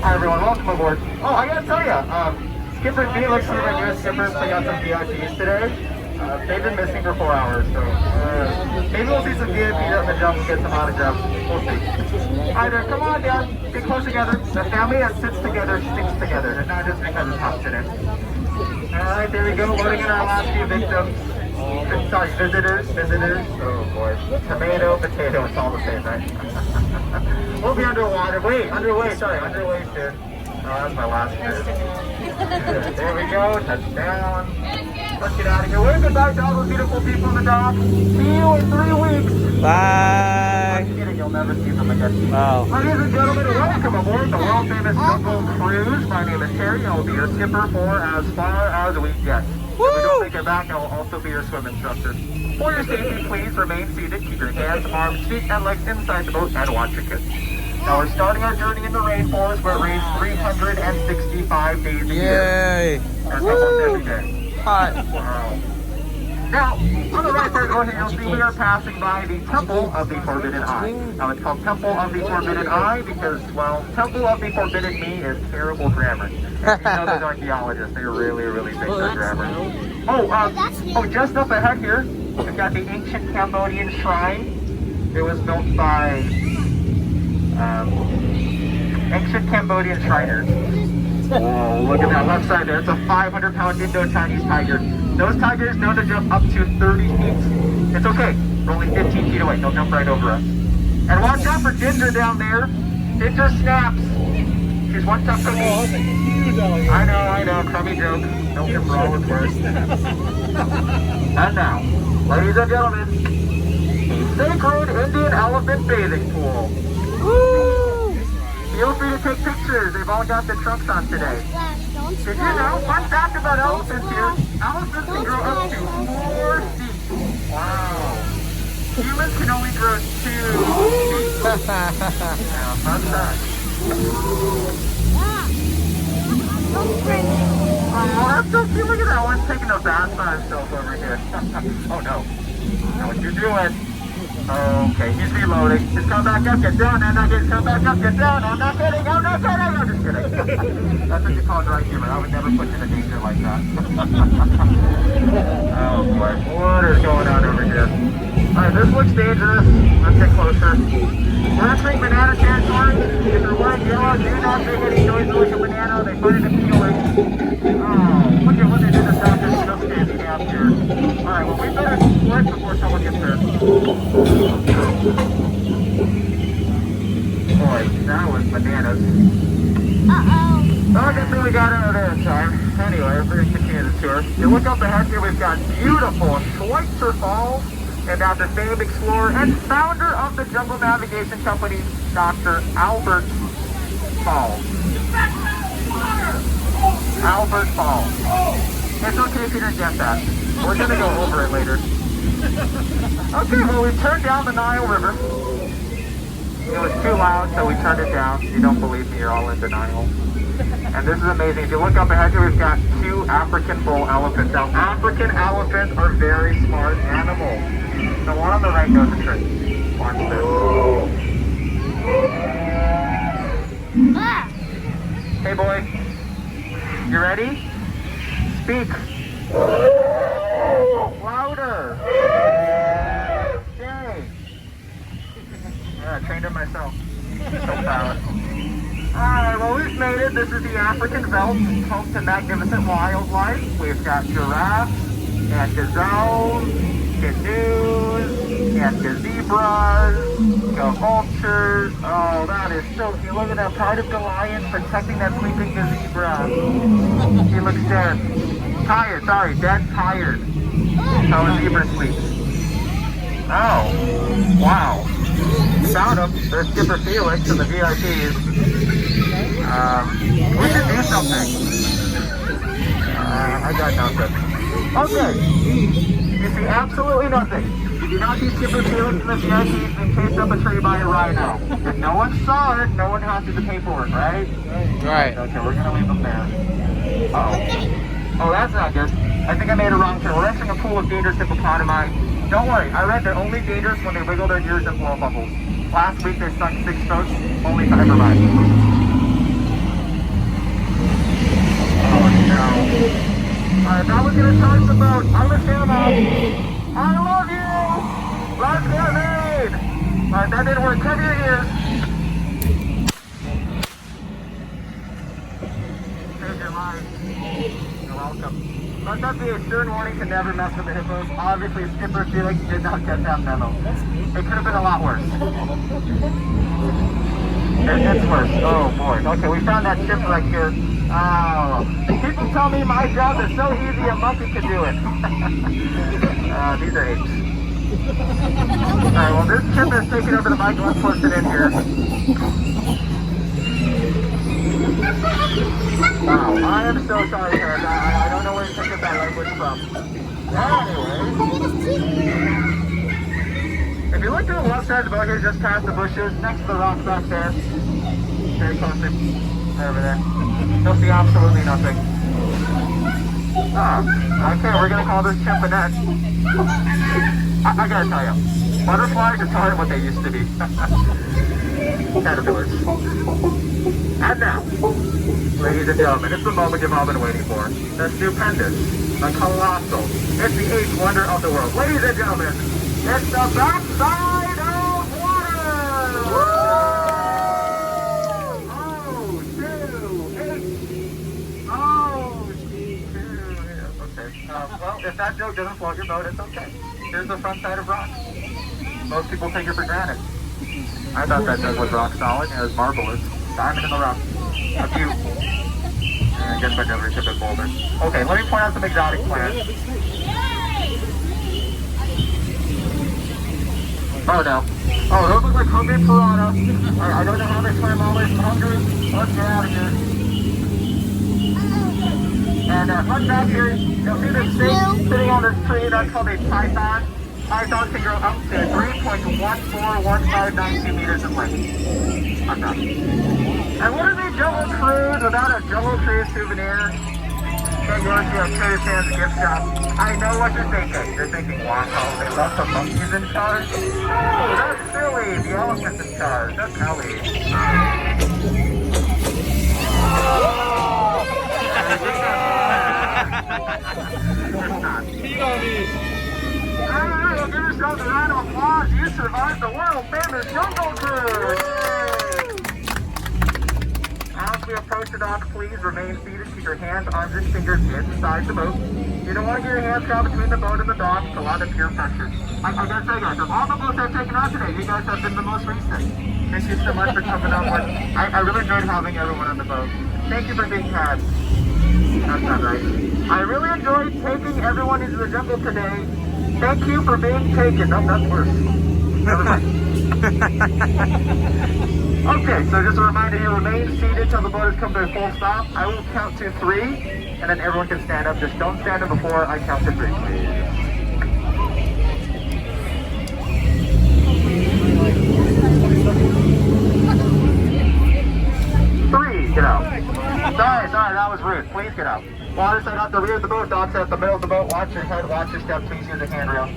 Hi everyone, welcome aboard. Oh, I gotta tell you, Skipper Felix and my newest skippers took out some VIPs today. They've been missing for 4 hours, so maybe we'll see some VIPs up the jump and get some autographs. We'll see. Alright, come on down, get close together. The family that sits together sticks together, and not just because it's hot today. Alright, there we go, loading in our last few victims. Sorry, visitors. Oh boy. Tomato, potato, it's all the same, right? We'll be underwater. Underway soon. Oh, that's my last fish. There we go, touchdown. Let's get out of here. Wave goodbye to all those beautiful people in the dock. See you in 3 weeks. Bye. I'm kidding, you'll never see them again. Wow. Ladies and gentlemen, welcome aboard the world famous Jungle Cruise. My name is Terry. I will be your skipper for as far as we get. If we don't make it back, I will also be your swim instructor. For your safety, please remain seated. Keep your hands, arms, feet, and legs inside the boat and watch your kids. Now we're starting our journey in the rainforest where it rains 365 days a year. Yay. That's almost every day. Hot. Wow. Now, on the right side over here, you'll see we are passing by the Temple of the Forbidden Eye. Now, it's called Temple of the Forbidden Eye because, well, Temple of the Forbidden Me is terrible grammar. You know those archaeologists, they're really think their grammar. Oh, just up ahead here, we've got the ancient Cambodian shrine. It was built by ancient Cambodian Shriners. Oh, look at that left side there. It's a 500-pound Indo-Chinese tiger. Those tigers know to jump up to 30 feet. It's okay. We're only 15 feet away. They'll jump right over us. And watch out for Ginger down there. Ginger snaps. She's one tough cookie. I know. Crummy joke. Don't get for all it's worth. And now, ladies and gentlemen, the sacred Indian elephant bathing pool. Woo! Feel free to take pictures. They've all got their trunks on today. Did you know, fun fact about elephants here, elephants can grow up to 4 feet. Wow. Humans can only grow 2 feet. Yeah, fun fact. Oh, that's so cute. Look at that one taking a bath by himself over here. Oh no. Know what you're doing. Okay, he's reloading. Just come back up, get down, and come back up, get down. I'm not kidding, I'm just kidding. That's what you call dry humor. I would never put you in danger like that. Oh boy, what is going on over here? Alright, this looks dangerous. Let's get closer. We're entering banana territory. If you're wearing yellow, do not make any noise like a banana. They find it appealing. Oh, look at what they did to stop this snow stand camp here. Alright, well we better split before someone gets hurt. Boy, that was bananas. Well, I guess we got out of there in time. Anyway, we're going to continue the tour. You look up ahead here, we've got beautiful Schweitzer Falls, and now the famed explorer and founder of the Jungle Navigation Company, Dr. Albert Falls. Albert Falls. It's okay if you didn't get that. We're going to go over it later. Okay, well, we turned down the Nile River. It was too loud, so we turned it down. If you don't believe me, you're all in denial. And this is amazing. If you look up ahead here, we've got 2 African bull elephants. Now, African elephants are very smart animals. The one on the right knows the trick. Watch this. Hey, boy. You ready? Speak. Louder. Yay. Yeah, I trained him myself. So proud. Alright, well we've made it. This is the African Veldt, home to magnificent wildlife. We've got giraffes, and gazelles, canoes, and zebras, vultures. Oh, that is so cute. Look at that pride of Goliath protecting that sleeping zebra. He looks dead. Dead tired. How a zebra sleeps. Oh, wow. Found them. There's Skipper Felix and the VIPs. We should do something. I got nothing. Okay. You see absolutely nothing. You do not see Skipper Felix and the VIPs being chased up a tree by a rhino. If no one saw it, no one has to do the paperwork, right? Right. Okay, we're going to leave them there. Uh-oh. Oh, that's not good. I think I made a wrong turn. We're entering a pool of dangerous hippopotami. Don't worry, I read they're only dangerous when they wiggle their ears and blow bubbles. Last week they stunk 6 boats, only 5 survived. saved your life. You're welcome. Let that be a stern warning to never mess with the hippos. Obviously, Skipper Felix did not get that memo. It could have been a lot worse. It's worse. Oh boy. Okay, we found that ship right here. Oh, people tell me my job is so easy a monkey could do it. These are apes. Alright, well this ship is taking over the mic. Let's push it in here. Wow, I am so sorry, Eric. I don't know where to get that language from. Anyway. If you look to the left side of the boat here, just past the bushes, next to the rocks back there. Very closely. Right over there. You'll see absolutely nothing. Okay, we're gonna call this Chimpanette. I gotta tell you, butterflies are telling what they used to be. Caterpillars. And now, ladies and gentlemen, it's the moment you've all been waiting for. The stupendous, the colossal, it's the eighth wonder of the world. Ladies and gentlemen, it's the backside of water! Oh, 2, 8. Oh, 2. Okay. Well, if that joke doesn't float your boat, it's okay. Here's the front side of rocks. Most people take it for granted. I thought that joke was rock solid. It was marvelous. Diamond in the rough. A few. And guess I never tip it boulder. Okay, let me point out some exotic plants. Oh no. Oh, those look like hungry piranha. I don't know how they swim always. I'm hungry. Let's get out of here. And fun fact here, you'll see this snake sitting on this tree. That's called a python. Pythons can grow up to 3.14159 meters in length. I'm done. And what is a jungle cruise without a jungle cruise souvenir? Can't go into a Trader Sam's gift shop. I know what you're thinking. You're thinking, wow, they left the monkeys in charge? Oh, that's silly. The elephant's in charge. That's Ellie. Alright, well, give yourselves a round of applause. You survived the world-famous jungle cruise. As we approach the dock, please remain seated. Keep your hands, arms, and fingers inside the boat. You don't want to get your hands caught between the boat and the dock. It's a lot of peer pressure. I gotta say, guys, of all the boats I've taken out today, you guys have been the most recent. Thank you so much for coming on board. I really enjoyed having everyone on the boat. Thank you for being had. That's not right. I really enjoyed taking everyone into the jungle today. Thank you for being taken. No, that's worse. Never mind. Okay, so just a reminder here, remain seated till the boat has come to a full stop. I will count to 3, and then everyone can stand up. Just don't stand up before I count to 3, please. 3, get out. Sorry, that was rude. Please get out. Water side out the rear of the boat, dock set at the middle of the boat. Watch your head, watch your step, please use a handrail.